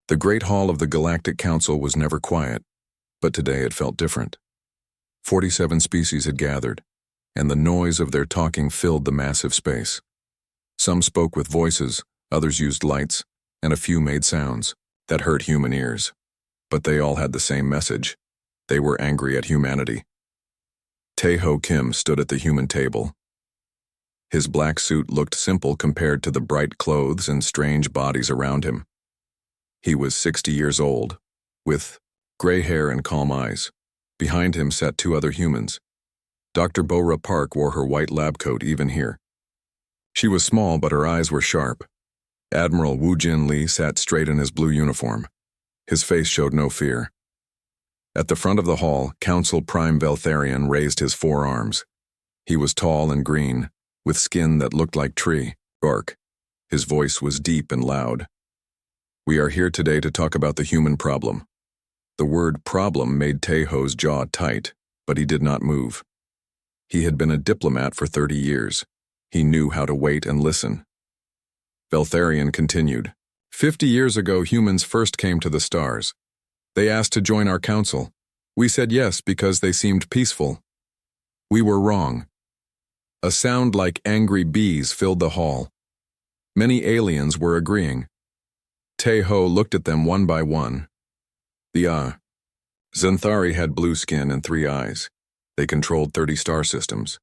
The Great Hall of the Galactic Council was never quiet, but today it felt different. 47 species had gathered, and the noise of their talking filled the massive space. Some spoke with voices, others used lights, and a few made sounds that hurt human ears. But they all had the same message. They were angry at humanity. Tae-ho Kim stood at the human table. His black suit looked simple compared to the bright clothes and strange bodies around him. He was 60 years old, with gray hair and calm eyes. Behind him sat two other humans. Dr. Bora Park wore her white lab coat even here. She was small, but her eyes were sharp. Admiral Woo Jin Lee sat straight in his blue uniform. His face showed no fear. At the front of the hall, Council Prime Veltharion raised his forearms. He was tall and green, with skin that looked like tree bark. His voice was deep and loud. We are here today to talk about the human problem. The word problem made Tae-ho's jaw tight, but he did not move. He had been a diplomat for 30 years. He knew how to wait and listen. Veltharion continued. 50 years ago, humans first came to the stars. They asked to join our council. We said yes because they seemed peaceful. We were wrong. A sound like angry bees filled the hall. Many aliens were agreeing. Tae-ho looked at them one by one. The Xanthari had blue skin and 3 eyes. They controlled 30 star systems.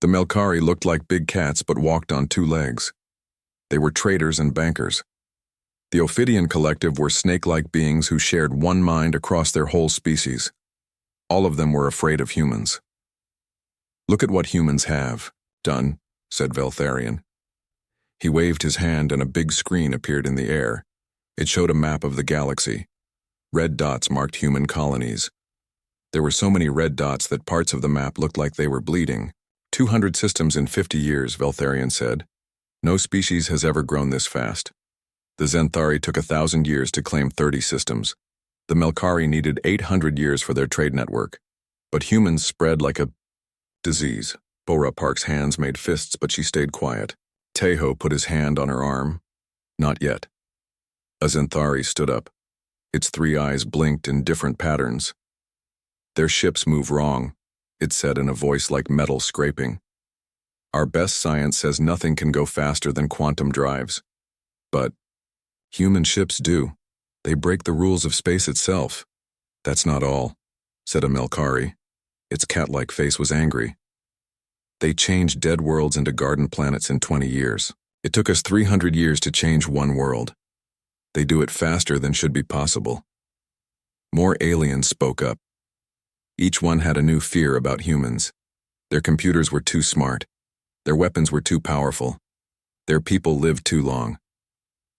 The Melkari looked like big cats but walked on 2 legs. They were traders and bankers. The Ophidian Collective were snake-like beings who shared one mind across their whole species. All of them were afraid of humans. Look at what humans have done, said Veltharion. He waved his hand and a big screen appeared in the air. It showed a map of the galaxy. Red dots marked human colonies. There were so many red dots that parts of the map looked like they were bleeding. 200 systems in 50 years, Veltharion said. No species has ever grown this fast. The Xanthari took 1,000 years to claim 30 systems. The Melkari needed 800 years for their trade network. But humans spread like a disease. Bora Park's hands made fists, but she stayed quiet. Tae-ho put his hand on her arm. Not yet. A Xanthari stood up. Its 3 eyes blinked in different patterns. Their ships move wrong, it said in a voice like metal scraping. Our best science says nothing can go faster than quantum drives. But human ships do. They break the rules of space itself. That's not all, said a Melkari. Its cat-like face was angry. They changed dead worlds into garden planets in 20 years. It took us 300 years to change one world. They do it faster than should be possible. More aliens spoke up. Each one had a new fear about humans. Their computers were too smart. Their weapons were too powerful. Their people lived too long.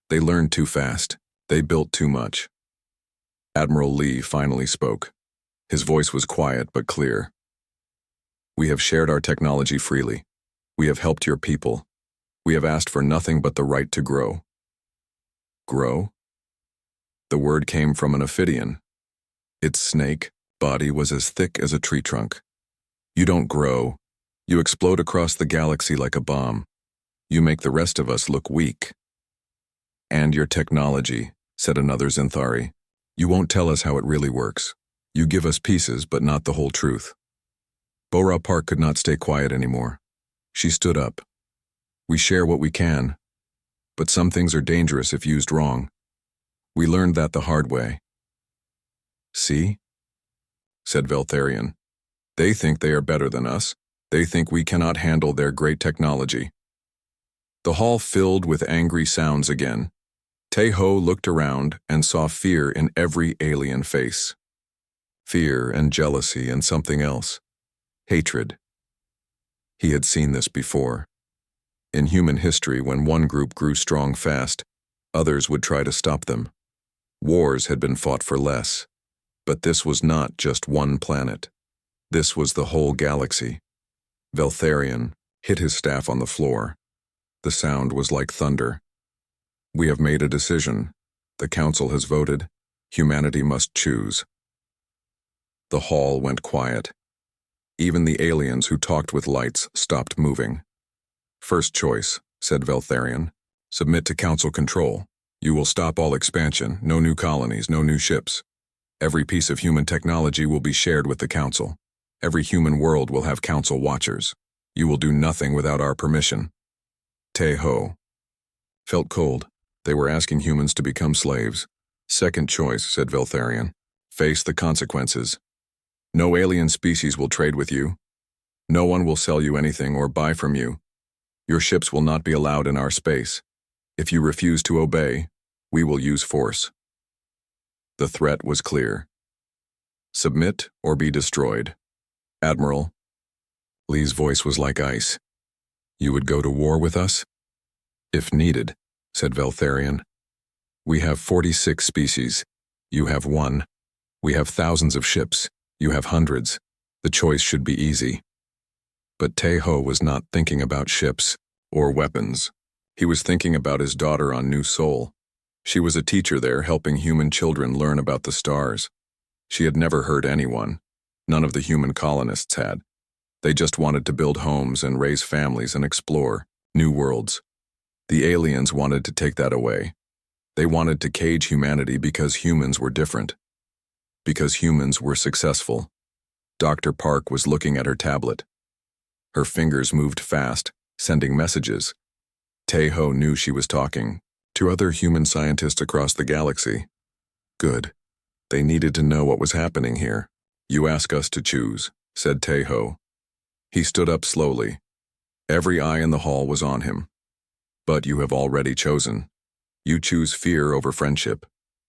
They learned too fast. They built too much. Admiral Lee finally spoke. His voice was quiet but clear. We have shared our technology freely. We have helped your people. We have asked for nothing but the right to grow. Grow? The word came from an Ophidian. Its snake body was as thick as a tree trunk. You don't grow. You explode across the galaxy like a bomb. You make the rest of us look weak. And your technology, said another Xanthari. You won't tell us how it really works. You give us pieces, but not the whole truth. Bora Park could not stay quiet anymore. She stood up. We share what we can, but some things are dangerous if used wrong. We learned that the hard way. See? Said Veltharion. They think they are better than us. They think we cannot handle their great technology. The hall filled with angry sounds again. Tae-ho looked around and saw fear in every alien face. Fear and jealousy and something else. Hatred. He had seen this before. In human history, when one group grew strong fast, others would try to stop them. Wars had been fought for less. But this was not just one planet. This was the whole galaxy. Veltharion hit his staff on the floor. The sound was like thunder. We have made a decision. The council has voted. Humanity must choose. The hall went quiet. Even the aliens who talked with lights stopped moving. First choice, said Veltharion. Submit to council control. You will stop all expansion, no new colonies, no new ships. Every piece of human technology will be shared with the Council. Every human world will have Council watchers. You will do nothing without our permission. Te-Ho. Felt cold. They were asking humans to become slaves. Second choice, said Veltharion. Face the consequences. No alien species will trade with you. No one will sell you anything or buy from you. Your ships will not be allowed in our space. If you refuse to obey, we will use force. The threat was clear. Submit or be destroyed. Admiral. Lee's voice was like ice. You would go to war with us? If needed, said Veltharion. We have 46 species. You have 1. We have thousands of ships. You have hundreds. The choice should be easy. But Te-Ho was not thinking about ships or weapons. He was thinking about his daughter on New Sol. She was a teacher there helping human children learn about the stars. She had never hurt anyone. None of the human colonists had. They just wanted to build homes and raise families and explore new worlds. The aliens wanted to take that away. They wanted to cage humanity because humans were different. Because humans were successful. Dr. Park was looking at her tablet. Her fingers moved fast, sending messages. Te-Ho knew she was talking to other human scientists across the galaxy. Good. They needed to know what was happening here. You ask us to choose, said Te-Ho. He stood up slowly. Every eye in the hall was on him. But you have already chosen. You choose fear over friendship.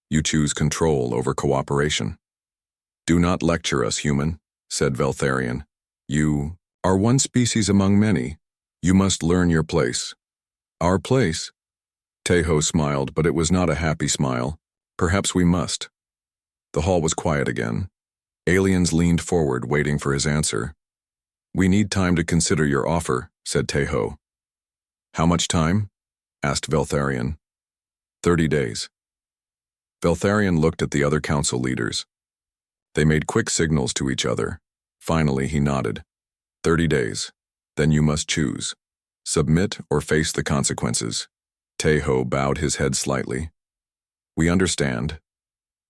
You choose control over cooperation. Do not lecture us, human, said Veltharion. You are one species among many. You must learn your place. Our place? Te-Ho smiled, but it was not a happy smile. Perhaps we must. The hall was quiet again. Aliens leaned forward, waiting for his answer. We need time to consider your offer, said Te-Ho. How much time? Asked Veltharion. 30 days. Veltharion looked at the other council leaders. They made quick signals to each other. Finally, he nodded. 30 days. Then you must choose. Submit or face the consequences. Te-Ho bowed his head slightly. We understand.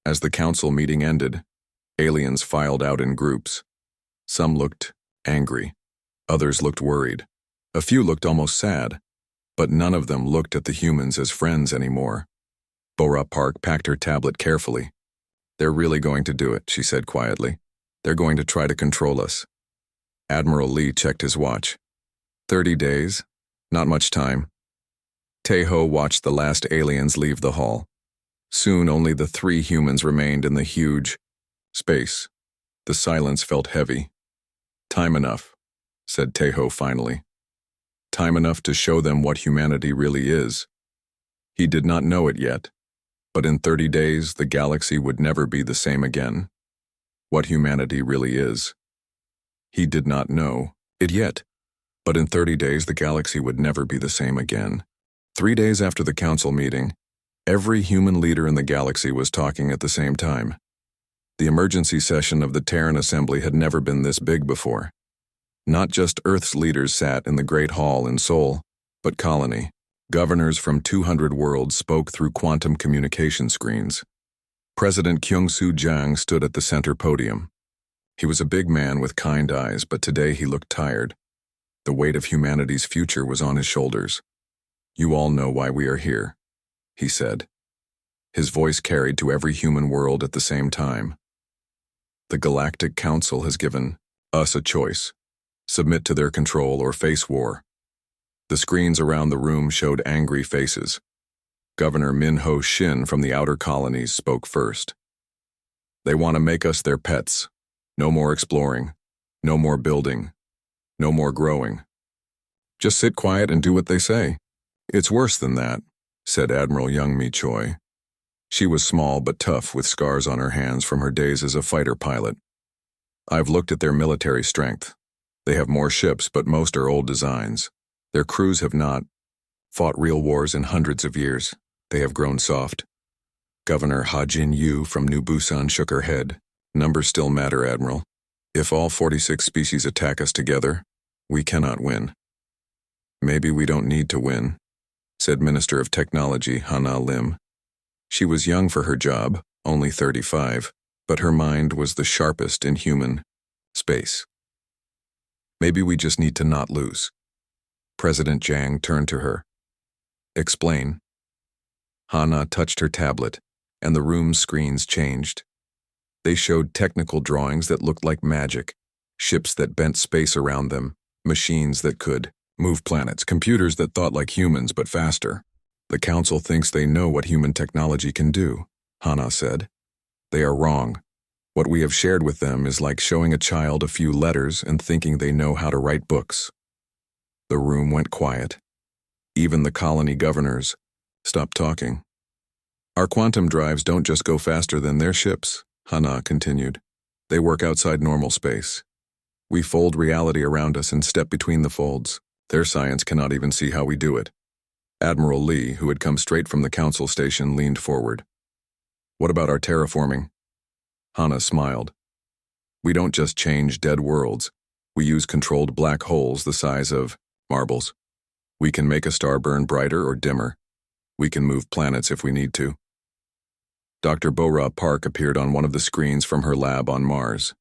As the council meeting ended, aliens filed out in groups. Some looked angry. Others looked worried. A few looked almost sad. But none of them looked at the humans as friends anymore. Bora Park packed her tablet carefully. They're really going to do it, she said quietly. They're going to try to control us. Admiral Lee checked his watch. 30 days? Not much time. Te-Ho watched the last aliens leave the hall. Soon only the 3 humans remained in the huge space. The silence felt heavy. Time enough, said Te-Ho finally. Time enough to show them what humanity really is. He did not know it yet, but in 30 days the galaxy would never be the same again. What humanity really is. He did not know it yet, but in 30 days the galaxy would never be the same again. 3 days after the council meeting, every human leader in the galaxy was talking at the same time. The emergency session of the Terran Assembly had never been this big before. Not just Earth's leaders sat in the Great Hall in Sol, but colony. Governors from 200 worlds spoke through quantum communication screens. President Kyung-Soo Jang stood at the center podium. He was a big man with kind eyes, but today he looked tired. The weight of humanity's future was on his shoulders. You all know why we are here, he said. His voice carried to every human world at the same time. The Galactic Council has given us a choice. Submit to their control or face war. The screens around the room showed angry faces. Governor Min-Ho Shin from the outer colonies spoke first. They want to make us their pets. No more exploring. No more building. No more growing. Just sit quiet and do what they say. It's worse than that, said Admiral Young-Mi Choi. She was small but tough with scars on her hands from her days as a fighter pilot. I've looked at their military strength. They have more ships, but most are old designs. Their crews have not fought real wars in hundreds of years. They have grown soft. Governor Ha-Jin Yu from New Busan shook her head. Numbers still matter, Admiral. If all 46 species attack us together, we cannot win. Maybe we don't need to win, said Minister of Technology Hana Lim. She was young for her job, only 35, but her mind was the sharpest in human space. Maybe we just need to not lose. President Jiang turned to her. Explain. Hana touched her tablet, and the room's screens changed. They showed technical drawings that looked like magic, ships that bent space around them, machines that could move planets, computers that thought like humans but faster. The Council thinks they know what human technology can do, Hana said. They are wrong. What we have shared with them is like showing a child a few letters and thinking they know how to write books. The room went quiet. Even the colony governors stopped talking. Our quantum drives don't just go faster than their ships, Hana continued. They work outside normal space. We fold reality around us and step between the folds. Their science cannot even see how we do it. Admiral Lee, who had come straight from the Council station, leaned forward. What about our terraforming? Hana smiled. We don't just change dead worlds. We use controlled black holes the size of marbles. We can make a star burn brighter or dimmer. We can move planets if we need to. Dr. Bora Park appeared on one of the screens from her lab on Mars.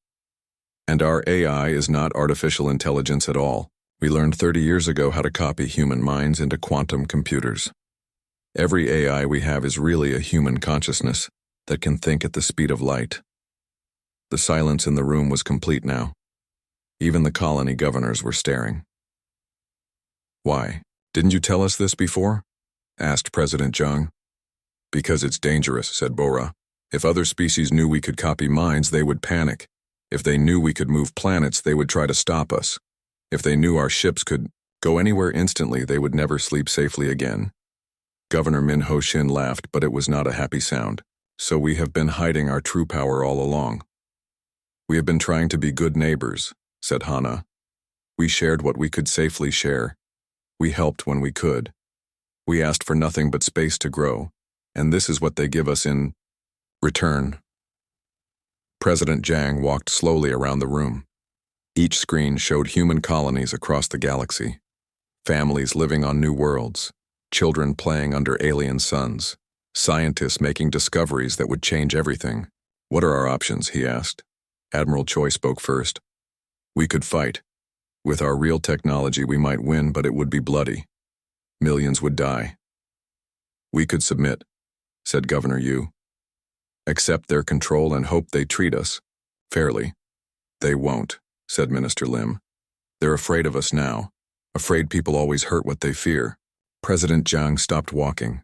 And our AI is not artificial intelligence at all. We learned 30 years ago how to copy human minds into quantum computers. Every AI we have is really a human consciousness that can think at the speed of light. The silence in the room was complete now. Even the colony governors were staring. Why? Didn't you tell us this before? Asked President Jiang. Because it's dangerous, said Bora. If other species knew we could copy minds, they would panic. If they knew we could move planets, they would try to stop us. If they knew our ships could go anywhere instantly, they would never sleep safely again. Governor Min Ho Shin laughed, but it was not a happy sound. So we have been hiding our true power all along. We have been trying to be good neighbors, said Hana. We shared what we could safely share. We helped when we could. We asked for nothing but space to grow, and this is what they give us in return. President Jiang walked slowly around the room. Each screen showed human colonies across the galaxy, families living on new worlds, children playing under alien suns, scientists making discoveries that would change everything. What are our options, he asked. Admiral Choi spoke first. We could fight. With our real technology, we might win, but it would be bloody. Millions would die. We could submit, said Governor Yu. Accept their control and hope they treat us fairly. They won't, said Minister Lim. They're afraid of us now, afraid people always hurt what they fear. President Jiang stopped walking.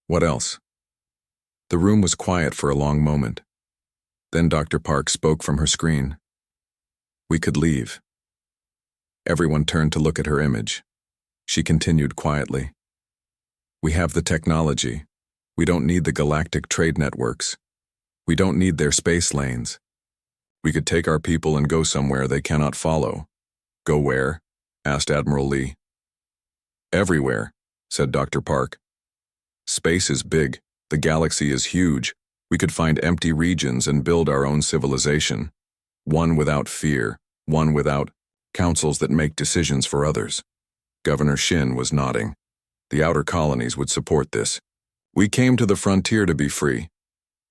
What else? The room was quiet for a long moment. Then Dr. Park spoke from her screen. We could leave. Everyone turned to look at her image. She continued quietly. We have the technology. We don't need the galactic trade networks. We don't need their space lanes. We could take our people and go somewhere they cannot follow. Go where? Asked Admiral Lee. Everywhere, said Dr. Park. Space is big. The galaxy is huge. We could find empty regions and build our own civilization. One without fear, one without councils that make decisions for others. Governor Shin was nodding. The outer colonies would support this. We came to the frontier to be free.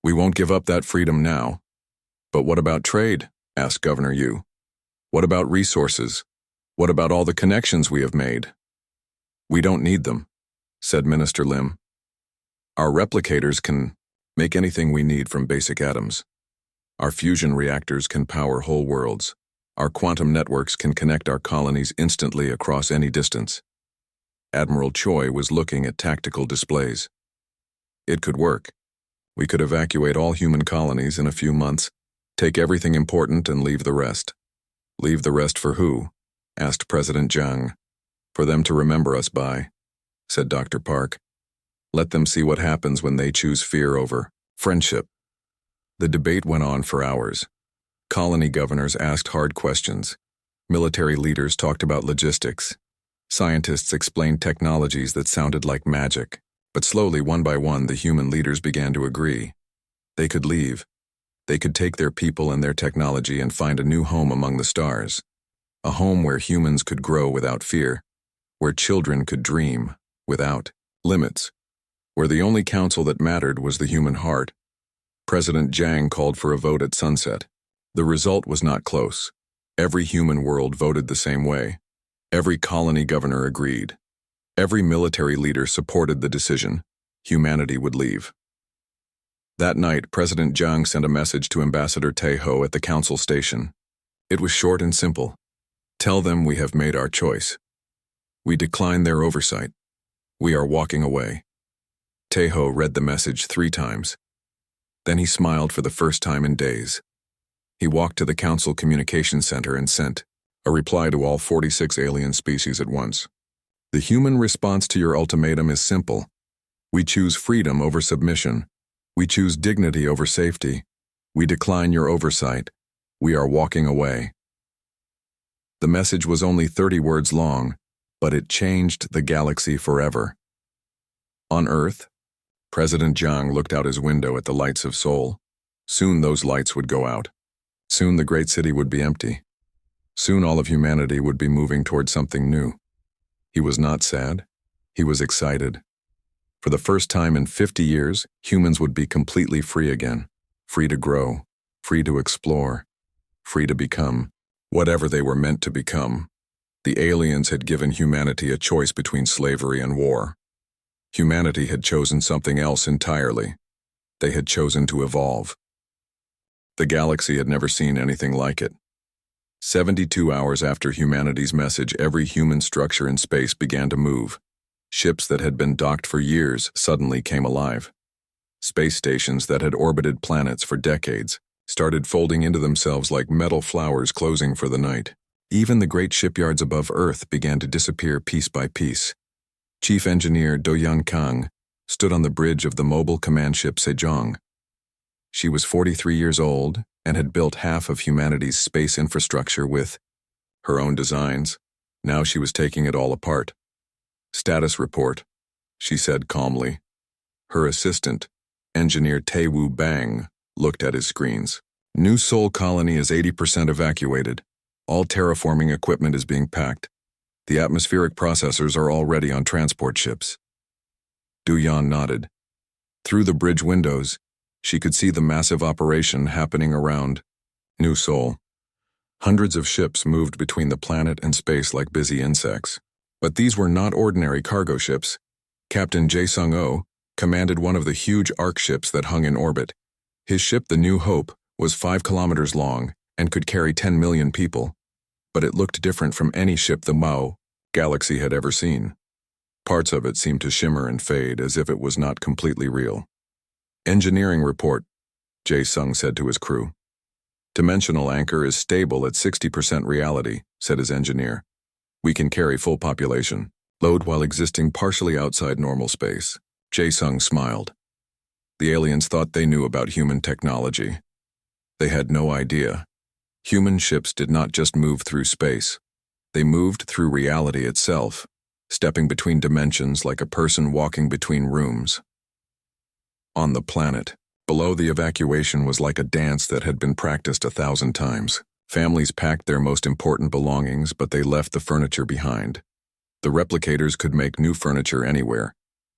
We won't give up that freedom now. But what about trade? Asked Governor Yu. What about resources? What about all the connections we have made? We don't need them, said Minister Lim. Our replicators can make anything we need from basic atoms. Our fusion reactors can power whole worlds. Our quantum networks can connect our colonies instantly across any distance. Admiral Choi was looking at tactical displays. It could work. We could evacuate all human colonies in a few months, take everything important and leave the rest. Leave the rest for who? Asked President Jiang. For them to remember us by, said Dr. Park. Let them see what happens when they choose fear over friendship. The debate went on for hours. Colony governors asked hard questions. Military leaders talked about logistics. Scientists explained technologies that sounded like magic. But slowly, one by one, the human leaders began to agree. They could leave. They could take their people and their technology and find a new home among the stars. A home where humans could grow without fear, where children could dream without limits, where the only counsel that mattered was the human heart. President Jiang called for a vote at sunset. The result was not close. Every human world voted the same way. Every colony governor agreed. Every military leader supported the decision. Humanity would leave. That night, President Jiang sent a message to Ambassador Taeho at the council station. It was short and simple. Tell them we have made our choice. We decline their oversight. We are walking away. Taeho read the message 3 times. Then he smiled for the first time in days. He walked to the council communications center and sent a reply to all 46 alien species at once. The human response to your ultimatum is simple. We choose freedom over submission. We choose dignity over safety. We decline your oversight. We are walking away. The message was only 30 words long, but it changed the galaxy forever. On Earth, President Jiang looked out his window at the lights of Seoul. Soon those lights would go out. Soon the great city would be empty. Soon all of humanity would be moving toward something new. He was not sad. He was excited. For the first time in 50 years, humans would be completely free again. Free to grow, free to explore, free to become whatever they were meant to become. The aliens had given humanity a choice between slavery and war. Humanity had chosen something else entirely. They had chosen to evolve. The galaxy had never seen anything like it. 72 hours after humanity's message, every human structure in space began to move. Ships that had been docked for years suddenly came alive. Space stations that had orbited planets for decades started folding into themselves like metal flowers closing for the night. Even the great shipyards above Earth began to disappear piece by piece. Chief Engineer Do Young Kang stood on the bridge of the mobile command ship Sejong. She was 43 years old and had built half of humanity's space infrastructure with her own designs. Now she was taking it all apart. Status report, she said calmly. Her assistant, Engineer Tae-Woo Bang, looked at his screens. New Seoul colony is 80% evacuated. All terraforming equipment is being packed. The atmospheric processors are already on transport ships. Du-Yan nodded. Through the bridge windows, she could see the massive operation happening around New Seoul. Hundreds of ships moved between the planet and space like busy insects. But these were not ordinary cargo ships. Captain Jae Sung-oh commanded one of the huge arc ships that hung in orbit. His ship, the New Hope, was 5 kilometers long and could carry 10 million people. But it looked different from any ship the Mao galaxy had ever seen. Parts of it seemed to shimmer and fade as if it was not completely real. Engineering report, Jae Sung said to his crew. Dimensional anchor is stable at 60% reality, said his engineer. We can carry full population. Load while existing partially outside normal space. Jae Sung smiled. The aliens thought they knew about human technology. They had no idea. Human ships did not just move through space. They moved through reality itself, stepping between dimensions like a person walking between rooms. On the planet, below the evacuation was like a dance that had been practiced 1,000 times. Families packed their most important belongings, but they left the furniture behind. The replicators could make new furniture anywhere.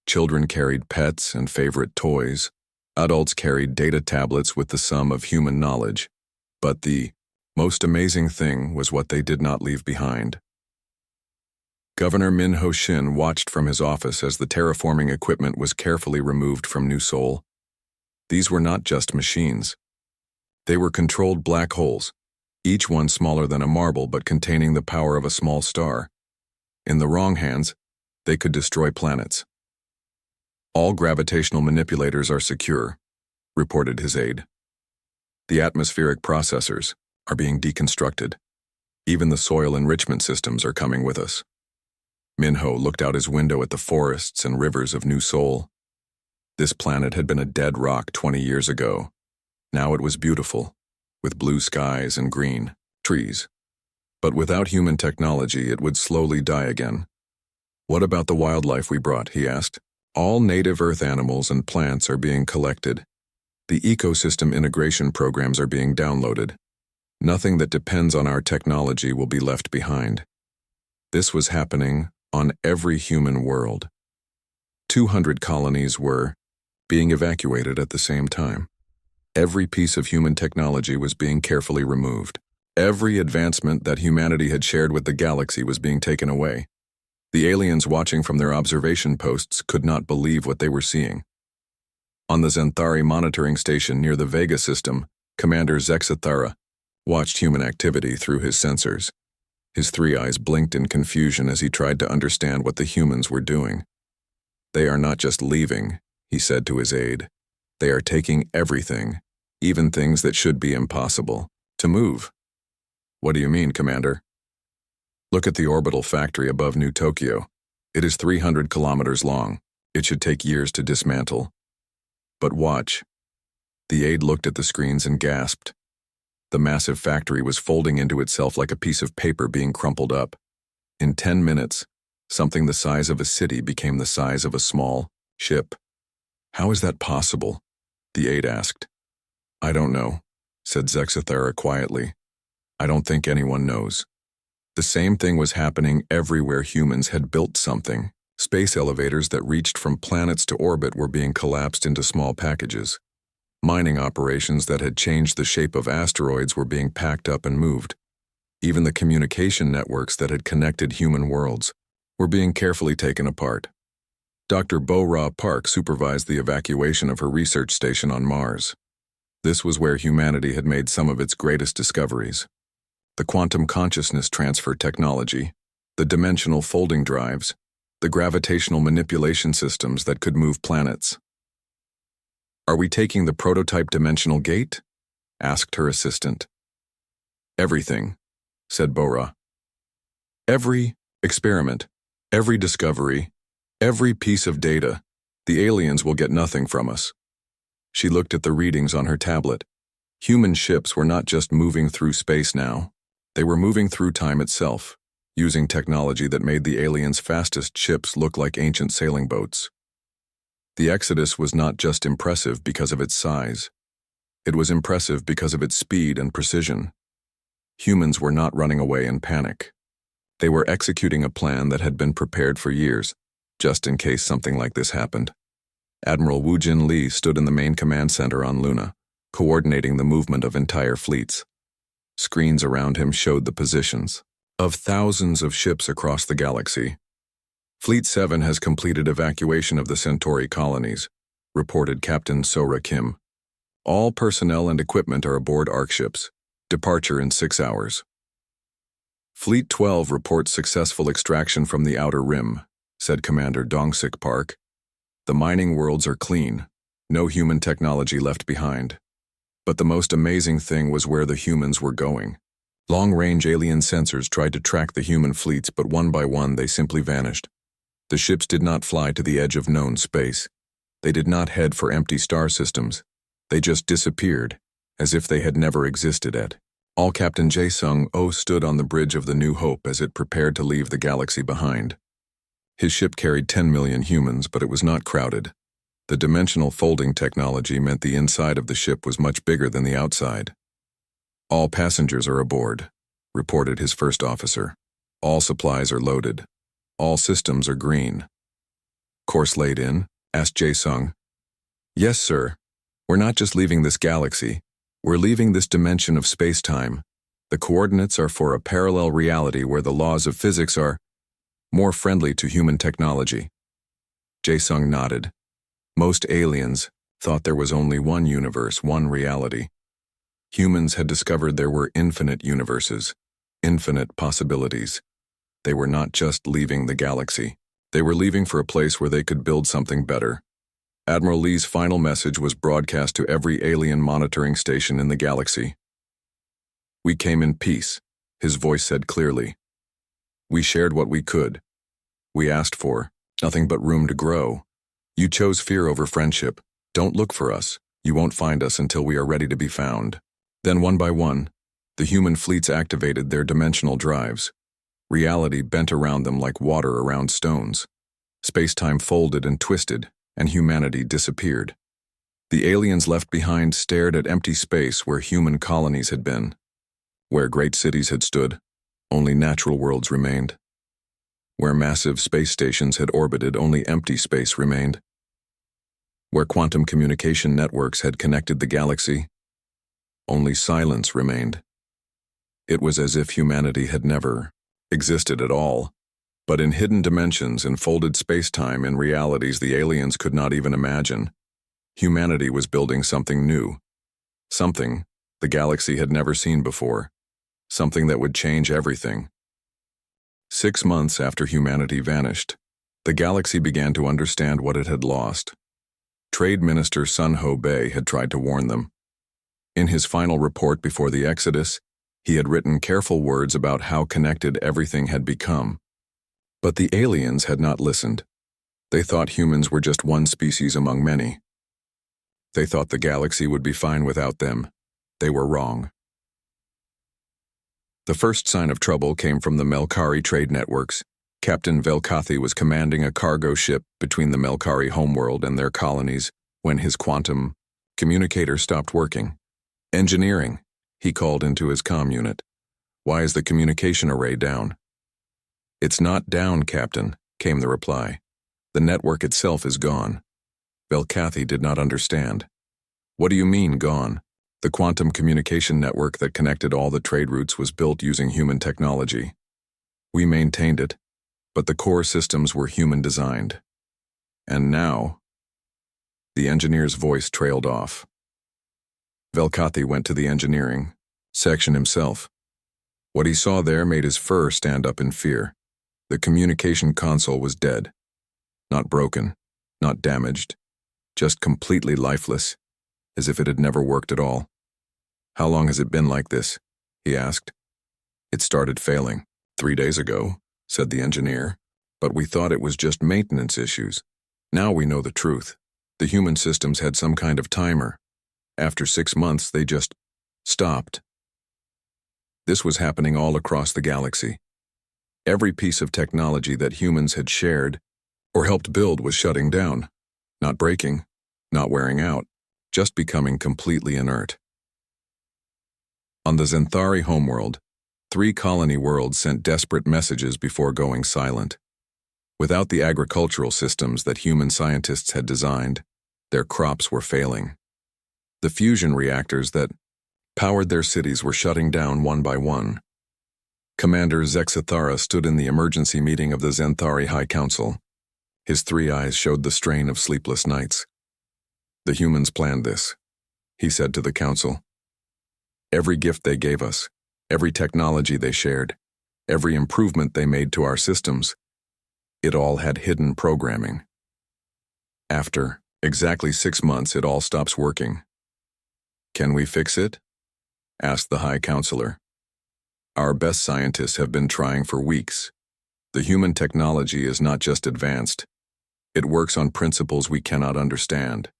Children carried pets and favorite toys. Adults carried data tablets with the sum of human knowledge. But the most amazing thing was what they did not leave behind. Governor Min Ho-shin watched from his office as the terraforming equipment was carefully removed from New Seoul. These were not just machines. They were controlled black holes, each one smaller than a marble but containing the power of a small star. In the wrong hands, they could destroy planets. All gravitational manipulators are secure, reported his aide. The atmospheric processors are being deconstructed. Even the soil enrichment systems are coming with us. Minho looked out his window at the forests and rivers of New Seoul. This planet had been a dead rock 20 years ago. Now it was beautiful, with blue skies and green trees. But without human technology, it would slowly die again. What about the wildlife we brought, he asked. All native Earth animals and plants are being collected. The ecosystem integration programs are being downloaded. Nothing that depends on our technology will be left behind. This was happening on every human world. 200 colonies were being evacuated at the same time. Every piece of human technology was being carefully removed. Every advancement that humanity had shared with the galaxy was being taken away. The aliens watching from their observation posts could not believe what they were seeing. On the Xanthari monitoring station near the Vega system, Commander Zexathara watched human activity through his sensors. His three eyes blinked in confusion as he tried to understand what the humans were doing. "They are not just leaving," he said to his aide. "They are taking everything, even things that should be impossible, to move." "What do you mean, Commander?" "Look at the orbital factory above New Tokyo. It is 300 kilometers long. It should take years to dismantle. But watch." The aide looked at the screens and gasped. The massive factory was folding into itself like a piece of paper being crumpled up. In 10 minutes, something the size of a city became the size of a small ship. "How is that possible?" the aide asked. "I don't know," said Zexathara quietly. "I don't think anyone knows." The same thing was happening everywhere humans had built something. Space elevators that reached from planets to orbit were being collapsed into small packages. Mining operations that had changed the shape of asteroids were being packed up and moved. Even the communication networks that had connected human worlds were being carefully taken apart. Dr. Bo-Ra Park supervised the evacuation of her research station on Mars. This was where humanity had made some of its greatest discoveries. The quantum consciousness transfer technology, the dimensional folding drives, the gravitational manipulation systems that could move planets. "Are we taking the prototype dimensional gate?" asked her assistant. "Everything," said Bo-Ra. "Every experiment, every discovery, every piece of data. The aliens will get nothing from us." She looked at the readings on her tablet. Human ships were not just moving through space now. They were moving through time itself, using technology that made the aliens' fastest ships look like ancient sailing boats. The Exodus was not just impressive because of its size. It was impressive because of its speed and precision. Humans were not running away in panic. They were executing a plan that had been prepared for years, just in case something like this happened. Admiral Wu Jin Lee stood in the main command center on Luna, coordinating the movement of entire fleets. Screens around him showed the positions of thousands of ships across the galaxy. "Fleet 7 has completed evacuation of the Centauri colonies," reported Captain Sora Kim. "All personnel and equipment are aboard ARC ships. Departure in 6 hours." "Fleet 12 reports successful extraction from the Outer Rim," said Commander Dongsik Park. "The mining worlds are clean. No human technology left behind." But the most amazing thing was where the humans were going. Long-range alien sensors tried to track the human fleets, but one by one they simply vanished. The ships did not fly to the edge of known space. They did not head for empty star systems. They just disappeared, as if they had never existed at all. Captain Jae-sung-oh stood on the bridge of the New Hope as it prepared to leave the galaxy behind. His ship carried 10 million humans, but it was not crowded. The dimensional folding technology meant the inside of the ship was much bigger than the outside. "All passengers are aboard," reported his first officer. "All supplies are loaded. All systems are green." "Course laid in?" asked Jae-sung. "Yes, sir. We're not just leaving this galaxy. We're leaving this dimension of space-time. The coordinates are for a parallel reality where the laws of physics are more friendly to human technology." Jae-sung nodded. Most aliens thought there was only one universe, one reality. Humans had discovered there were infinite universes, infinite possibilities. They were not just leaving the galaxy. They were leaving for a place where they could build something better. Admiral Lee's final message was broadcast to every alien monitoring station in the galaxy. "We came in peace," his voice said clearly. "We shared what we could. We asked for nothing but room to grow. You chose fear over friendship. Don't look for us. You won't find us until we are ready to be found." Then one by one, the human fleets activated their dimensional drives. Reality bent around them like water around stones. Space-time folded and twisted, and humanity disappeared. The aliens left behind stared at empty space where human colonies had been. Where great cities had stood, only natural worlds remained. Where massive space stations had orbited, only empty space remained. Where quantum communication networks had connected the galaxy, only silence remained. It was as if humanity had never existed at all, but in hidden dimensions, in folded space-time, in realities the aliens could not even imagine. Humanity was building something new, something the galaxy had never seen before, something that would change everything. 6 months after humanity vanished, the galaxy began to understand what it had lost. Trade Minister Sun Ho Bei had tried to warn them. In his final report before the Exodus, he had written careful words about how connected everything had become. But the aliens had not listened. They thought humans were just one species among many. They thought the galaxy would be fine without them. They were wrong. The first sign of trouble came from the Melkari trade networks. Captain Velkathi was commanding a cargo ship between the Melkari homeworld and their colonies when his quantum communicator stopped working. "Engineering," he called into his comm unit. "Why is the communication array down?" "It's not down, Captain," came the reply. "The network itself is gone." Velkathi did not understand. "What do you mean, gone?" The quantum communication network that connected all the trade routes was built using human technology. We maintained it, but the core systems were human-designed. And now, the engineer's voice trailed off. Velkathi went to the engineering section himself. What he saw there made his fur stand up in fear. The communication console was dead. Not broken, not damaged, just completely lifeless, as if it had never worked at all. "How long has it been like this?" he asked. "It started failing 3 days ago," said the engineer, "but we thought it was just maintenance issues. Now we know the truth. The human systems had some kind of timer. After 6 months, they just stopped." This was happening all across the galaxy. Every piece of technology that humans had shared or helped build was shutting down, not breaking, not wearing out, just becoming completely inert. On the Zenthari homeworld, 3 colony worlds sent desperate messages before going silent. Without the agricultural systems that human scientists had designed, their crops were failing. The fusion reactors that powered their cities were shutting down one by one. Commander Zexathara stood in the emergency meeting of the Zenthari High Council. His 3 eyes showed the strain of sleepless nights. "The humans planned this," he said to the council. "Every gift they gave us, every technology they shared, every improvement they made to our systems, it all had hidden programming. After exactly 6 months, it all stops working." "Can we fix it?" asked the High Counselor. "Our best scientists have been trying for weeks. The human technology is not just advanced. It works on principles we cannot understand.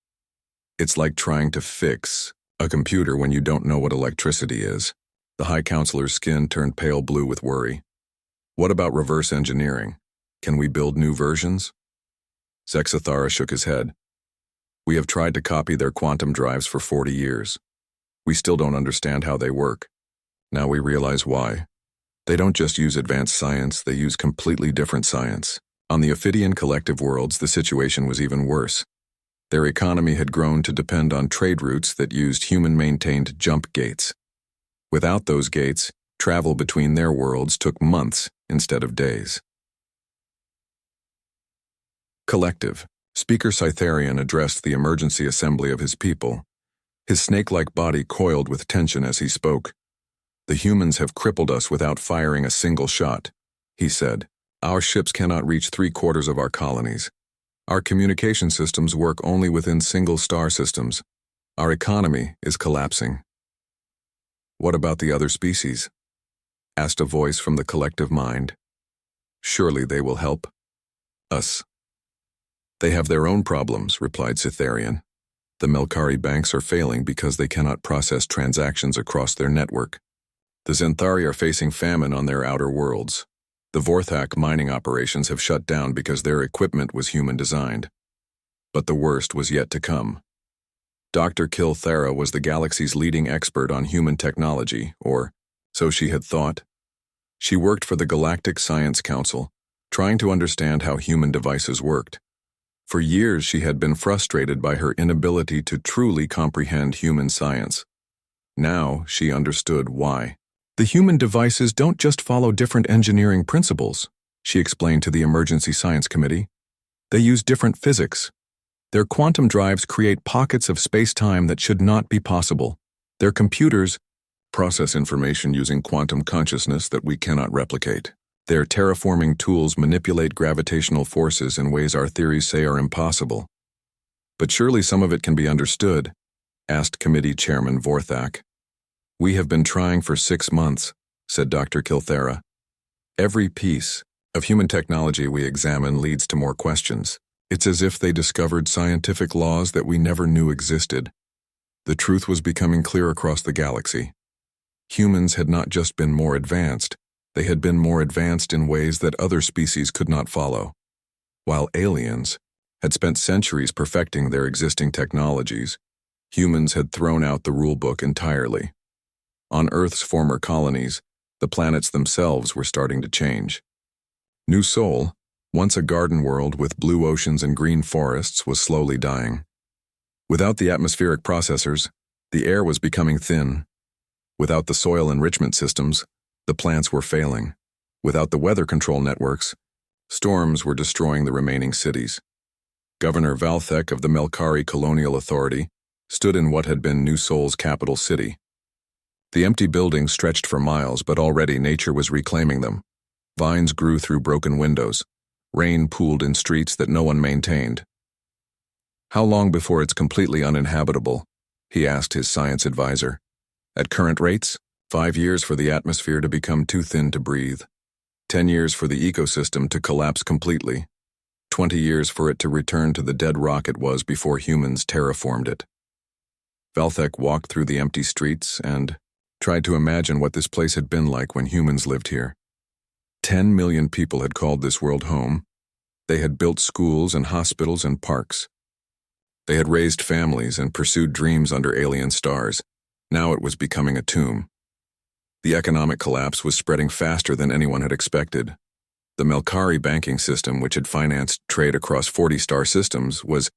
It's like trying to fix a computer when you don't know what electricity is." The High Counselor's skin turned pale blue with worry. "What about reverse engineering? Can we build new versions?" Zexathara shook his head. "We have tried to copy their quantum drives for 40 years. We still don't understand how they work. Now we realize why. They don't just use advanced science, they use completely different science. On the Ophidian collective worlds, the situation was even worse. Their economy had grown to depend on trade routes that used human-maintained jump gates. Without those gates, travel between their worlds took months instead of days. Collective. Speaker Cytharian addressed the emergency assembly of his people. His snake-like body coiled with tension as he spoke. "The humans have crippled us without firing a single shot," he said. "Our ships cannot reach 3/4 of our colonies. Our communication systems work only within single star systems. Our economy is collapsing." "What about the other species?" asked a voice from the collective mind. "Surely they will help us." "They have their own problems," replied Cytharian. "The Melkari banks are failing because they cannot process transactions across their network. The Zenthari are facing famine on their outer worlds. The Vorthak mining operations have shut down because their equipment was human-designed. But the worst was yet to come. Dr. Kilthera was the galaxy's leading expert on human technology, or so she had thought. She worked for the Galactic Science Council, trying to understand how human devices worked. For years, she had been frustrated by her inability to truly comprehend human science. Now, she understood why. The human devices don't just follow different engineering principles, she explained to the Emergency Science Committee. They use different physics. Their quantum drives create pockets of space-time that should not be possible. Their computers process information using quantum consciousness that we cannot replicate. Their terraforming tools manipulate gravitational forces in ways our theories say are impossible. But surely some of it can be understood, asked Committee Chairman Vorthak. We have been trying for 6 months, said Dr. Kilthera. Every piece of human technology we examine leads to more questions. It's as if they discovered scientific laws that we never knew existed. The truth was becoming clear across the galaxy. Humans had not just been more advanced, they had been more advanced in ways that other species could not follow. While aliens had spent centuries perfecting their existing technologies, humans had thrown out the rulebook entirely. On Earth's former colonies, the planets themselves were starting to change. New Sol, once a garden world with blue oceans and green forests, was slowly dying. Without the atmospheric processors, the air was becoming thin. Without the soil enrichment systems, the plants were failing. Without the weather control networks, storms were destroying the remaining cities. Governor Valthek of the Melkari Colonial Authority stood in what had been New Sol's capital city. The empty buildings stretched for miles, but already nature was reclaiming them. Vines grew through broken windows. Rain pooled in streets that no one maintained. How long before it's completely uninhabitable? He asked his science advisor. At current rates, 5 years for the atmosphere to become too thin to breathe. 10 years for the ecosystem to collapse completely. 20 years for it to return to the dead rock it was before humans terraformed it. Valthek walked through the empty streets and tried to imagine what this place had been like when humans lived here. 10 million people had called this world home. They had built schools and hospitals and parks. They had raised families and pursued dreams under alien stars. Now it was becoming a tomb. The economic collapse was spreading faster than anyone had expected. The Melkari banking system, which had financed trade across 40-star systems, was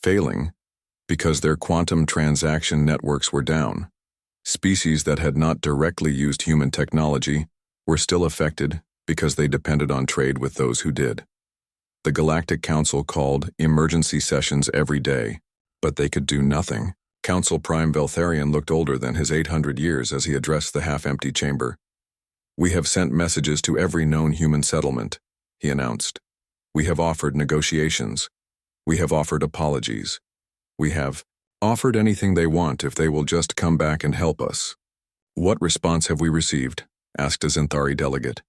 failing because their quantum transaction networks were down. Species that had not directly used human technology were still affected because they depended on trade with those who did. The Galactic Council called emergency sessions every day, but they could do nothing. Council Prime Veltharion looked older than his 800 years as he addressed the half-empty chamber. We have sent messages to every known human settlement, he announced. We have offered negotiations. We have offered apologies. We have offered anything they want if they will just come back and help us. What response have we received? Asked a Zenthari delegate.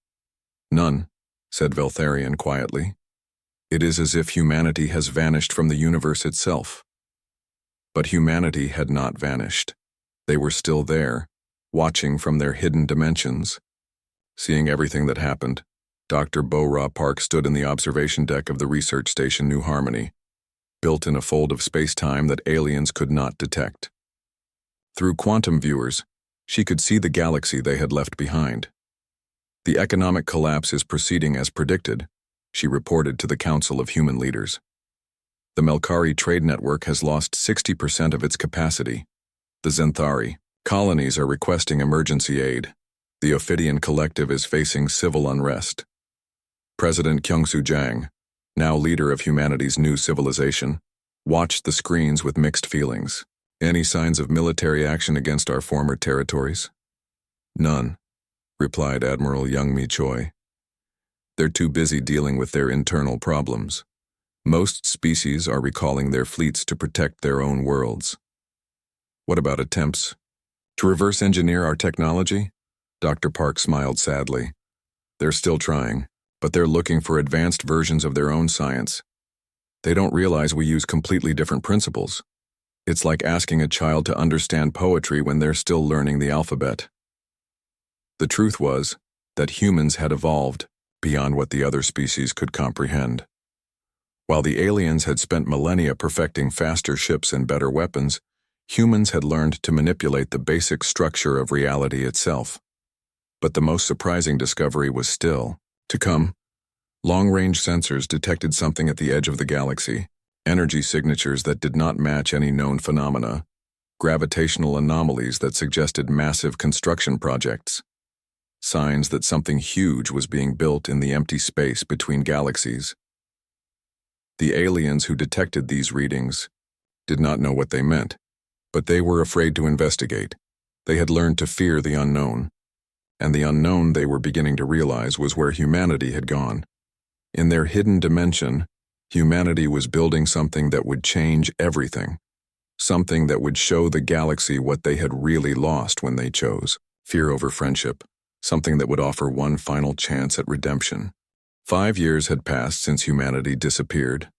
None, said Veltharion quietly. It is as if humanity has vanished from the universe itself. But humanity had not vanished. They were still there, watching from their hidden dimensions. Seeing everything that happened, Dr. Bo-Ra Park stood in the observation deck of the research station New Harmony, built in a fold of space-time that aliens could not detect. Through quantum viewers, she could see the galaxy they had left behind. The economic collapse is proceeding as predicted, she reported to the Council of Human Leaders. The Melkari trade network has lost 60% of its capacity. The Zenthari colonies are requesting emergency aid. The Ophidian Collective is facing civil unrest. President Kyungsoo Jang, now leader of humanity's new civilization, watched the screens with mixed feelings. Any signs of military action against our former territories? None, replied Admiral Youngmi Choi. They're too busy dealing with their internal problems. Most species are recalling their fleets to protect their own worlds. What about attempts to reverse engineer our technology? Dr. Park smiled sadly. They're still trying, but they're looking for advanced versions of their own science. They don't realize we use completely different principles. It's like asking a child to understand poetry when they're still learning the alphabet. The truth was that humans had evolved beyond what the other species could comprehend. While the aliens had spent millennia perfecting faster ships and better weapons, humans had learned to manipulate the basic structure of reality itself. But the most surprising discovery was still to come. Long-range sensors detected something at the edge of the galaxy, energy signatures that did not match any known phenomena, gravitational anomalies that suggested massive construction projects, signs that something huge was being built in the empty space between galaxies. The aliens who detected these readings did not know what they meant, but they were afraid to investigate. They had learned to fear the unknown, and the unknown, they were beginning to realize, was where humanity had gone. In their hidden dimension, humanity was building something that would change everything, something that would show the galaxy what they had really lost when they chose fear over friendship, something that would offer one final chance at redemption. 5 years had passed since humanity disappeared.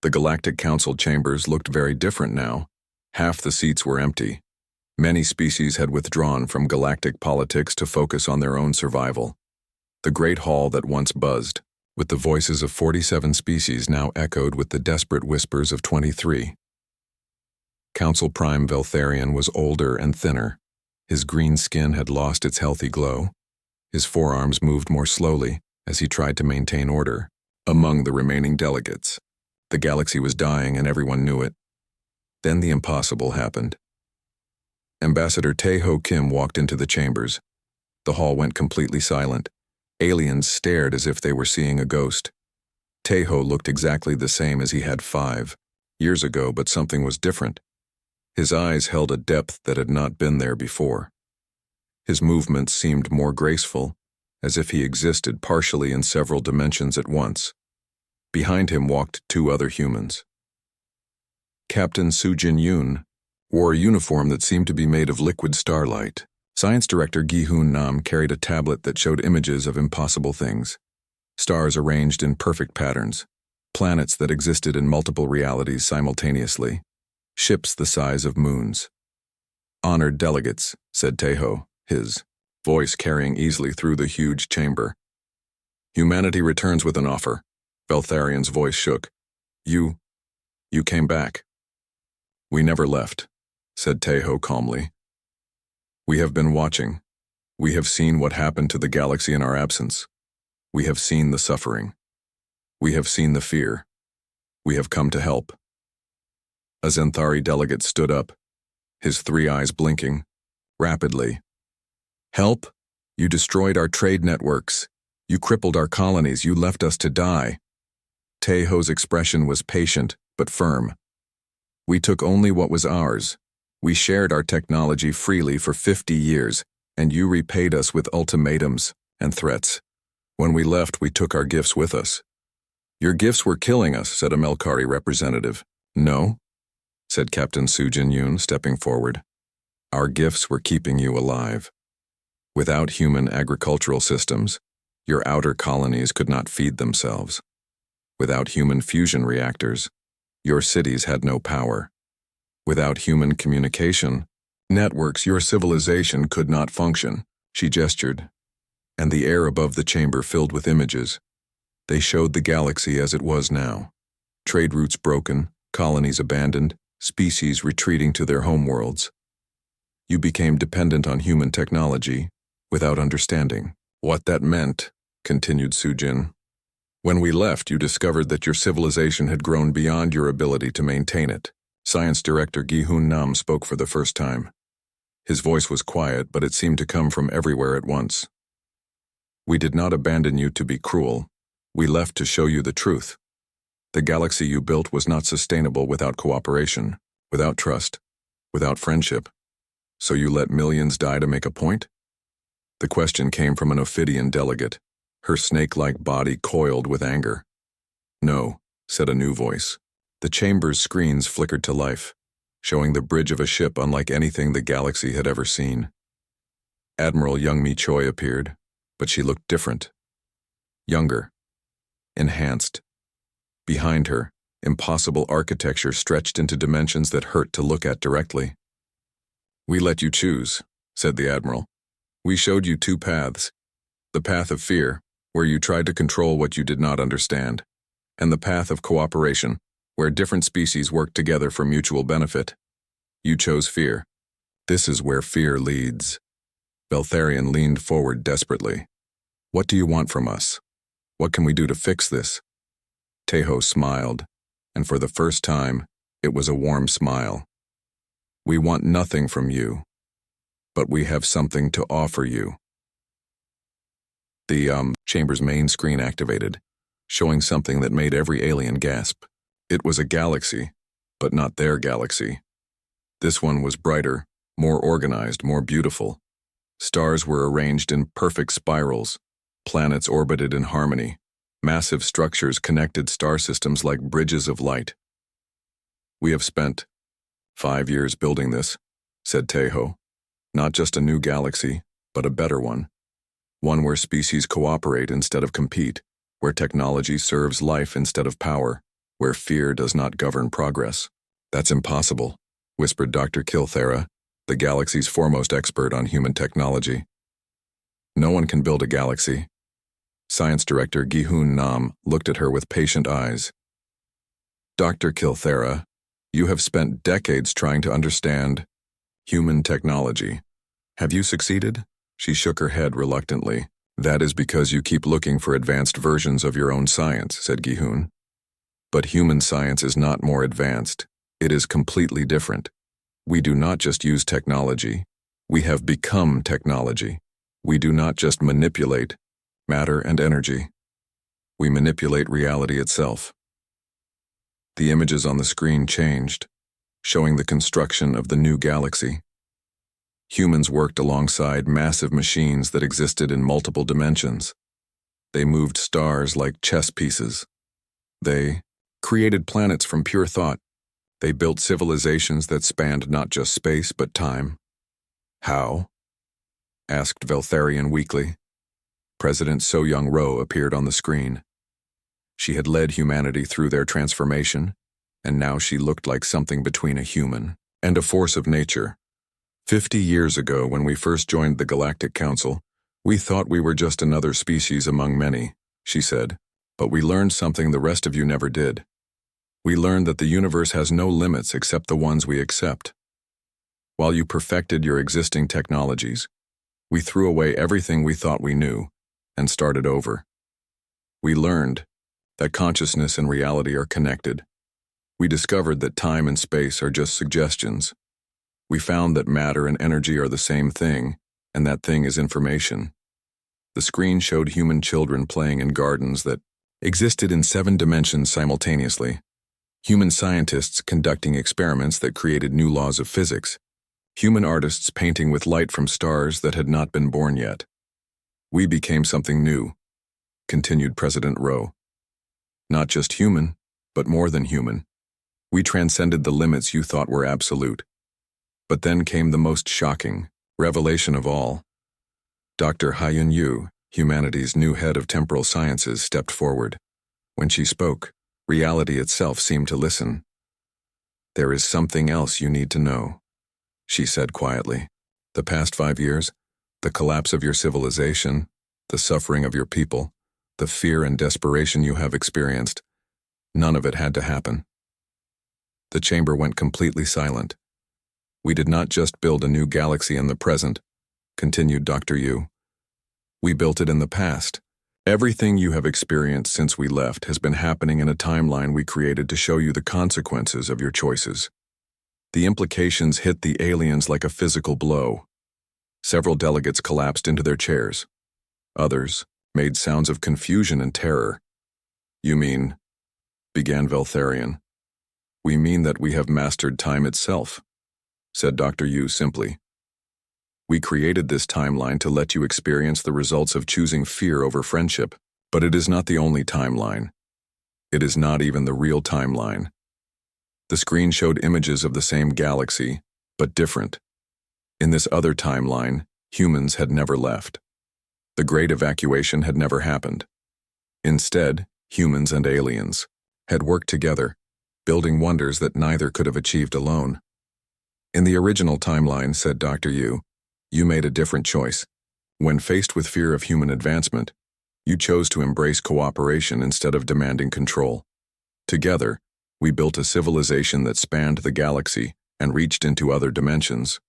The Galactic Council chambers looked very different now. Half the seats were empty. Many species had withdrawn from galactic politics to focus on their own survival. The great hall that once buzzed with the voices of 47 species now echoed with the desperate whispers of 23. Council Prime Veltharion was older and thinner. His green skin had lost its healthy glow. His forearms moved more slowly as he tried to maintain order. Among the remaining delegates, the galaxy was dying and everyone knew it. Then the impossible happened. Ambassador Tae-ho Kim walked into the chambers. The hall went completely silent. Aliens stared as if they were seeing a ghost. Tae-ho looked exactly the same as he had 5 years ago, but something was different. His eyes held a depth that had not been there before. His movements seemed more graceful, as if he existed partially in several dimensions at once. Behind him walked 2 other humans. Captain Soo-jin Yoon wore a uniform that seemed to be made of liquid starlight. Science Director Gi-hoon Nam carried a tablet that showed images of impossible things. Stars arranged in perfect patterns. Planets that existed in multiple realities simultaneously. Ships the size of moons. "Honored delegates," said Tae-ho, his voice carrying easily through the huge chamber. "Humanity returns with an offer." Veltharion's voice shook. You came back." "We never left," said Tae-ho calmly. "We have been watching. We have seen what happened to the galaxy in our absence. We have seen the suffering. We have seen the fear. We have come to help." A Zenthari delegate stood up, his 3 eyes blinking, rapidly. "Help? You destroyed our trade networks. You crippled our colonies. You left us to die." Tae-ho's expression was patient but firm. "We took only what was ours. We shared our technology freely for 50 years, and you repaid us with ultimatums and threats. When we left, we took our gifts with us." "Your gifts were killing us," said a Melkari representative. "No," said Captain Soo-jin Yoon, stepping forward. "Our gifts were keeping you alive. Without human agricultural systems, your outer colonies could not feed themselves. Without human fusion reactors, your cities had no power. Without human communication networks, your civilization could not function." She gestured, and the air above the chamber filled with images. They showed the galaxy as it was now. Trade routes broken, colonies abandoned, species retreating to their homeworlds. You became dependent on human technology without understanding what that meant, continued Soo-jin. "When we left, you discovered that your civilization had grown beyond your ability to maintain it." Science Director Gi-hoon Nam spoke for the first time. His voice was quiet, but it seemed to come from everywhere at once. "We did not abandon you to be cruel. We left to show you the truth. The galaxy you built was not sustainable without cooperation, without trust, without friendship. So you let millions die to make a point?" The question came from an Ophidian delegate, her snake-like body coiled with anger. "No," said a new voice. The chamber's screens flickered to life, showing the bridge of a ship unlike anything the galaxy had ever seen. Admiral Youngmi Choi appeared, but she looked different. Younger. Enhanced. Behind her, impossible architecture stretched into dimensions that hurt to look at directly. "We let you choose," said the Admiral. "We showed you 2 paths. The path of fear, where you tried to control what you did not understand, and the path of cooperation, where different species worked together for mutual benefit. You chose fear. This is where fear leads." Veltharion leaned forward desperately. "What do you want from us?" What can we do to fix this? Tejo smiled, and for the first time, it was a warm smile. We want nothing from you, but we have something to offer you. The chamber's main screen activated, showing something that made every alien gasp. It was a galaxy, but not their galaxy. This one was brighter, more organized, more beautiful. Stars were arranged in perfect spirals. Planets orbited in harmony. Massive structures connected star systems like bridges of light. We have spent 5 years building this, said Tejo. Not just a new galaxy, but a better one. One where species cooperate instead of compete, where technology serves life instead of power, where fear does not govern progress. That's impossible, whispered Dr. Kilthera, the galaxy's foremost expert on human technology. No one can build a galaxy. Science Director Gi-Hun Nam looked at her with patient eyes. Dr. Kilthera, you have spent decades trying to understand human technology. Have you succeeded? She shook her head reluctantly. That is because you keep looking for advanced versions of your own science, said Gi-Hun. But human science is not more advanced. It is completely different. We do not just use technology. We have become technology. We do not just manipulate matter and energy. We manipulate reality itself. The images on the screen changed, showing the construction of the new galaxy. Humans worked alongside massive machines that existed in multiple dimensions. They moved stars like chess pieces. They created planets from pure thought. They built civilizations that spanned not just space but time. How? Asked Veltharion weakly. President So-Young-Ro appeared on the screen. She had led humanity through their transformation, and now she looked like something between a human and a force of nature. 50 years ago, when we first joined the Galactic Council, we thought we were just another species among many, she said, but we learned something the rest of you never did. We learned that the universe has no limits except the ones we accept. While you perfected your existing technologies, we threw away everything we thought we knew and started over. We learned that consciousness and reality are connected. We discovered that time and space are just suggestions. We found that matter and energy are the same thing, and that thing is information. The screen showed human children playing in gardens that existed in 7 dimensions simultaneously. Human scientists conducting experiments that created new laws of physics. Human artists painting with light from stars that had not been born yet. We became something new, continued President Ro. Not just human, but more than human. We transcended the limits you thought were absolute. But then came the most shocking revelation of all. Dr. Haiyun Yu, humanity's new head of temporal sciences, stepped forward. When she spoke, reality itself seemed to listen. There is something else you need to know, she said quietly. The past 5 years, the collapse of your civilization, the suffering of your people, the fear and desperation you have experienced, none of it had to happen. The chamber went completely silent. We did not just build a new galaxy in the present, continued Dr. Yu. We built it in the past. Everything you have experienced since we left has been happening in a timeline we created to show you the consequences of your choices. The implications hit the aliens like a physical blow. Several delegates collapsed into their chairs. Others made sounds of confusion and terror. You mean, began Veltharion. We mean that we have mastered time itself, said Dr. Yu simply. We created this timeline to let you experience the results of choosing fear over friendship, but it is not the only timeline. It is not even the real timeline. The screen showed images of the same galaxy, but different. In this other timeline, humans had never left. The Great Evacuation had never happened. Instead, humans and aliens had worked together, building wonders that neither could have achieved alone. In the original timeline, said Dr. Yu, you made a different choice. When faced with fear of human advancement, you chose to embrace cooperation instead of demanding control. Together, we built a civilization that spanned the galaxy and reached into other dimensions.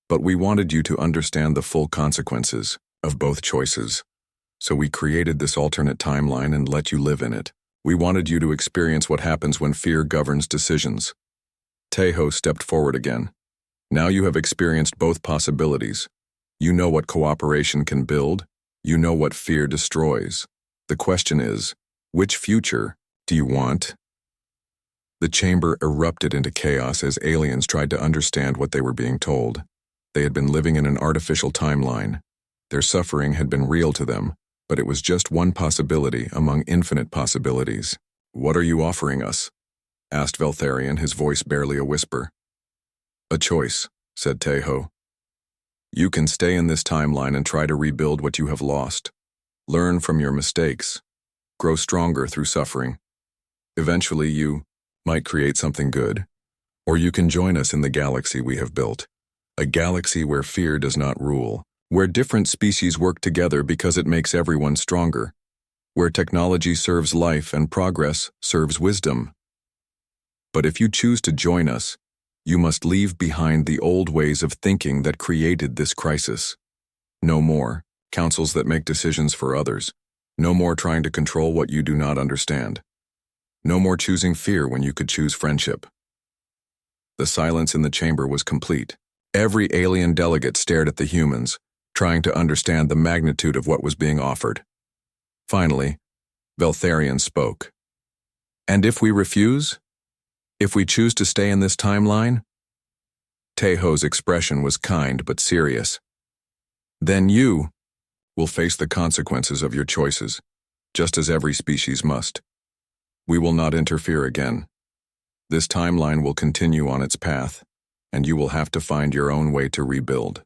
But we wanted you to understand the full consequences of both choices. So we created this alternate timeline and let you live in it. We wanted you to experience what happens when fear governs decisions. Tejo stepped forward again. Now you have experienced both possibilities. You know what cooperation can build. You know what fear destroys. The question is, which future do you want? The chamber erupted into chaos as aliens tried to understand what they were being told. They had been living in an artificial timeline. Their suffering had been real to them, but it was just one possibility among infinite possibilities. "What are you offering us?" asked Veltharion, his voice barely a whisper. "A choice," said Tejo. "You can stay in this timeline and try to rebuild what you have lost. Learn from your mistakes. Grow stronger through suffering. Eventually you might create something good. Or you can join us in the galaxy we have built. A galaxy where fear does not rule. Where different species work together because it makes everyone stronger. Where technology serves life and progress serves wisdom. But if you choose to join us, you must leave behind the old ways of thinking that created this crisis. No more councils that make decisions for others. No more trying to control what you do not understand. No more choosing fear when you could choose friendship." The silence in the chamber was complete. Every alien delegate stared at the humans, trying to understand the magnitude of what was being offered. Finally, Veltharion spoke. "And if we refuse? If we choose to stay in this timeline?" Tejo's expression was kind but serious. "Then you will face the consequences of your choices, just as every species must. We will not interfere again. This timeline will continue on its path, and you will have to find your own way to rebuild."